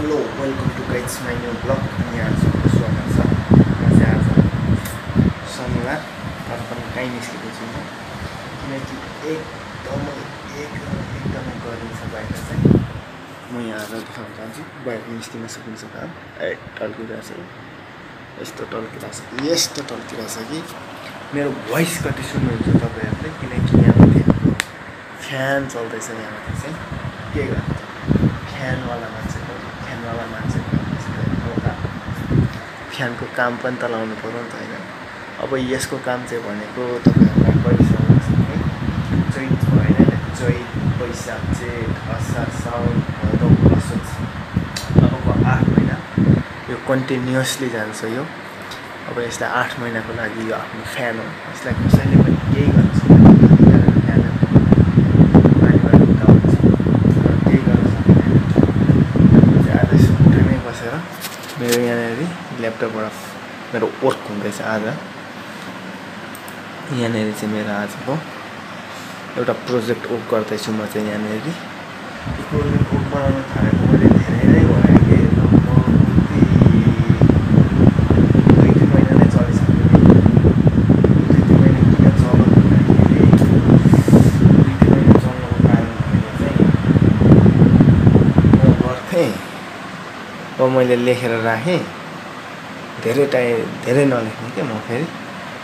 Hello welcome to guides my new blog. अनि आज स्वागत छ। म चाहिँ आज शनिबार तर पनि कहीँ निस्केको छुइनँ किनकि एकदमै गर्मी छ बाहिर चाहिँ। म यहाँ आज देखाउन चाहन्छु बाहिर निस्किन सकिन्छ काम टल्किरहेछ, यस्तो टल्किरहेछ कि मेरो भोइस कति सुन्नुहुन्छ तपाईँहरूले, किनकि यहाँ माथि फ्यान चल्दैछ। यहाँ माथि चाहिँ के गर्छ फ्यानवाला मान्छेको एउटा फ्यानको काम पनि त लाउनु पर्यो नि त होइन। अब यसको काम चाहिँ भनेको तपाईँहरूलाई पैसा आउँछ है, चैत भएन चैत वैशाख जेठ असार साउन भदौ असोज अबको 8 महिना यो कन्टिन्युसली जान्छ। यो अब यसलाई 8 महिनाको लागि यो आफ्नो फ्यान हो। यसलाई कसैले पनि केही गर्न सक्दैन। मेरो यहाँनिर ल्यापटपबाट मेरो वर्क हुँदैछ आज। यहाँनिर चाहिँ मेरो आजको एउटा प्रोजेक्ट वर्क गर्दैछु म चाहिँ यहाँनिर। यो प्रोजेक्ट वर्क बनाउन थालेको मैले धेरै नै भयो कि लगभग 2-3 महिना नै चलिसक्यो। 2-3 महिना किन चल्यो भन्दाखेरि 2-3 महिना चल्नुको कारण भनेको चाहिँ म गर्थेँ अब मैले लेखेर राखेँ, धेरै नलेख्ने क्या। म फेरि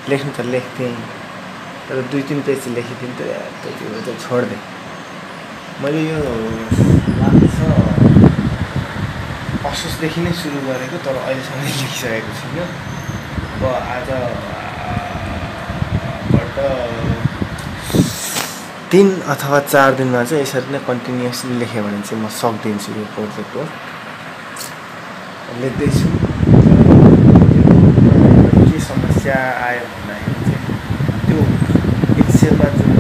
लेख्नु त लेख्थेँ तर 2-3 पेज लेखिदिन्थेँ त्यति बेला चाहिँ छोडिदिएँ। मैले यो लाग्छ असोजदेखि नै सुरु गरेको तर अहिलेसम्म लेखिसकेको छुइनँ। अब आजबाट 3 अथवा 4 दिनमा चाहिँ यसरी नै कन्टिन्युसली लेखेँ भने चाहिँ म सक्दिन्छु यो प्रोजेक्ट हो। लेख्दैछु। के समस्या आयो भन्दाखेरि चाहिँ त्यो एक्सेलमा जुन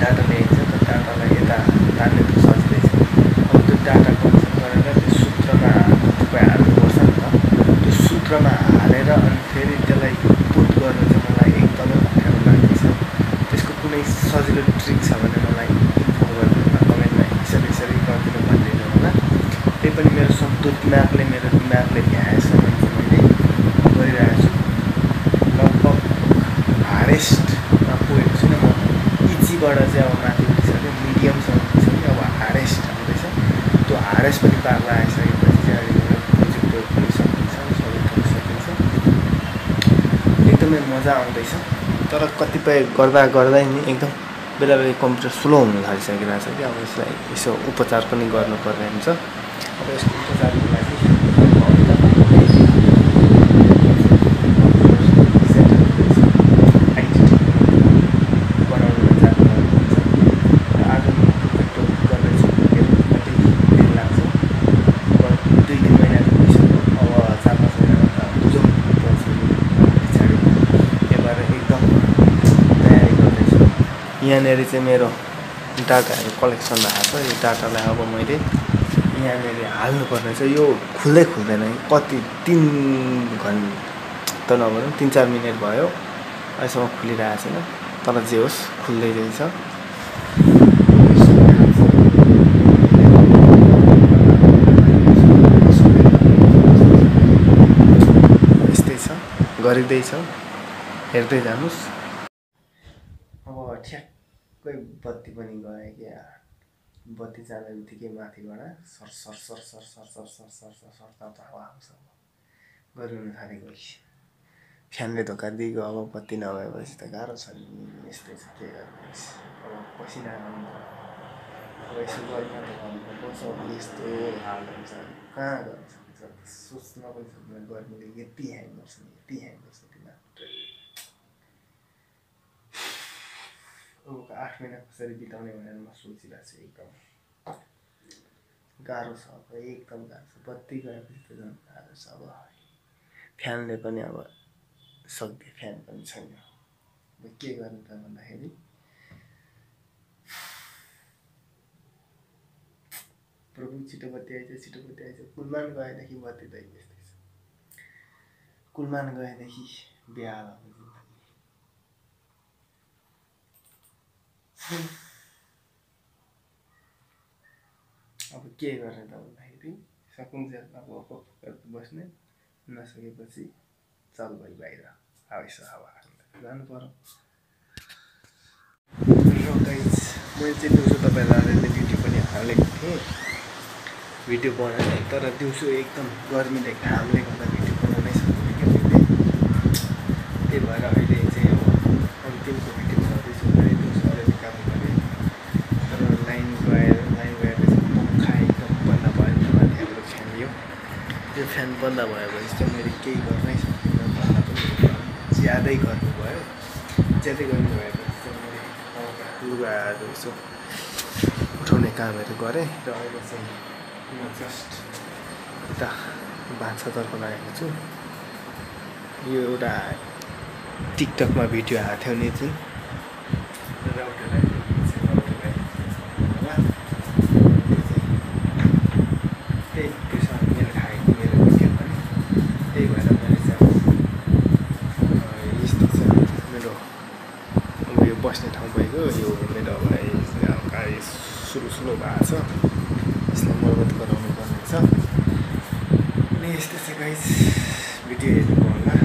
डाटा ल्याइन्छ त्यो डाटालाई यता तान्ने त सजिलै छ। अब त्यो डाटा कन्भर्ट गरेर त्यो सूत्रमा तपाईँ हाल्नुपर्छ नि त। त्यो सूत्रमा हालेर अनि फेरि त्यसलाई पुट गर्नु चाहिँ मलाई एकदमै अप्ठ्यारो लाग्दैछ। त्यसको कुनै सजिलो ट्रिक छ भने मलाई इन्फर्म गरिदिनु होला कमेन्टमा। यसरी गरिदिनु भनिदिनु होला। त्यही पनि मेरो सक्दो दिमागले भ्याएसम्म चाहिँ मैले गरिरहेको छु। लगभग हारेस्टमा पुगेको छुइनँ म। इजीबाट चाहिँ अब माथि उठिसक्यो, मिडियमसम्म पुगिसक्यो, अब हारेस्ट आउँदैछ। त्यो हारेस्ट पनि पार्न आइसकेपछि चाहिँ अहिले मेरो प्रोजेक्ट पनि सकिन्छ, सबै थोक सकिन्छ। एकदमै मजा आउँदैछ। तर कतिपय गर्दा नि एकदम बेला कम्प्युटर स्लो हुन थालिसकिरहेको छ कि अब यसलाई यसो उपचार पनि गर्नुपर्ने हुन्छ। अब यसको उपचारको लागि बनाउनु जानुपर्छ। आज म प्रोजेक्ट गर्दैछु, दिन लाग्छ। अब 2-3 महिना भइसक्यो। अब 4-5 महिनामा त बुझाउनु पर्छ पछाडि। त्यही भएर एकदम तयारी गर्दैछु। यहाँनिर चाहिँ मेरो डाटाहरू कलेक्सन भएको छ। यो डाटालाई अब मैले यहाँनिर हाल्नुपर्ने छ। यो खुल्दैन कति 3 घन्टा त नभनौँ 3-4 मिनट भयो अहिलेसम्म खुलिरहेको छैन। तर जे होस् खुल्दै जान्छ। यस्तै छ, गरिँदैछ, हेर्दै जानुहोस्। अब ठ्याक्कै बत्ती पनि गयो क्या। बत्ती जाने बित्तिकै माथिबाट सर हावा आउँछ। गरिरहनु थालेको फ्यानले धोका दिएको। अब बत्ती नभएपछि त गाह्रो छ नि। यस्तै छ, के गर्नुहोस्। अब पसिना आउँछ। अब यसो गर्न त गर्नुपर्छ। यस्तो हाल हुन्छ कहाँ गर्न सकिन्छ। सोच्न पनि सक्दैन। गर्मीले यति ह्याङ गर्छ दिमाग। अबको 8 महिना कसरी बिताउने भनेर म सोचिरहेको छु। एकदम गाह्रो छ, अब एकदम गाह्रो छ। बत्ती गएपछि त झन् गाह्रो छ। अब फ्यानले पनि अब सक्दियो, फ्यान पनि छैन। अब के गर्नु त भन्दाखेरि प्रभु छिटो बत्ती आइज। कुलमान गएदेखि बत्ती त यस्तै छ। कुलमान गएदेखि बिहाल अब के गर्ने त भन्दाखेरि सकुन्जेल अब बस्ने नसकेपछि चल भाइ बाहिर हावा जानु पर्यो। र गाइज मैले चाहिँ दिउँसो तपाईँलाई भिडियो पनि हालेको थिएँ, भिडियो बनाएँ, तर दिउँसो एकदम गर्मीले घामले गर्दा भिडियो बनाउनै सक्दैन क्या मैले। त्यही भएर अहिले चाहिँ अब अन्तिमको भिडियो बनाउँदैछु। मैले दिउँसो अलिअलि काम गरेँ, तर लाइन गएर चाहिँ पङ्खा एकदम बन्द भयो नि त। अनि हाम्रो फ्यान यो फ्यान बन्द भएपछि चाहिँ मैले केही गर्नै सक्दिनँ। भन्दा पनि ज्यादै गर्नु भएपछि चाहिँ मैले लुगाहरू यसो उठाउने कामहरू गरेँ। र अहिले चाहिँ म जस्ट यता भान्सातर्फ लागेको छु। यो एउटा टिकटकमा भिडियो आएको थियो नि जुन त्यही त्योसँग मेरो खाएको मेरो भिडियो पनि त्यही भएर मैले चाहिँ यस्तो चाहिँ मेरो अब यो बस्ने ठाउँ भइगयो। यो मेरो अब गाडी स्लो भएको छ, यसलाई मर्मत गराउनु पर्ने छ। अनि यस्तो चाहिँ गाइस भिडियो हेर्नु होला।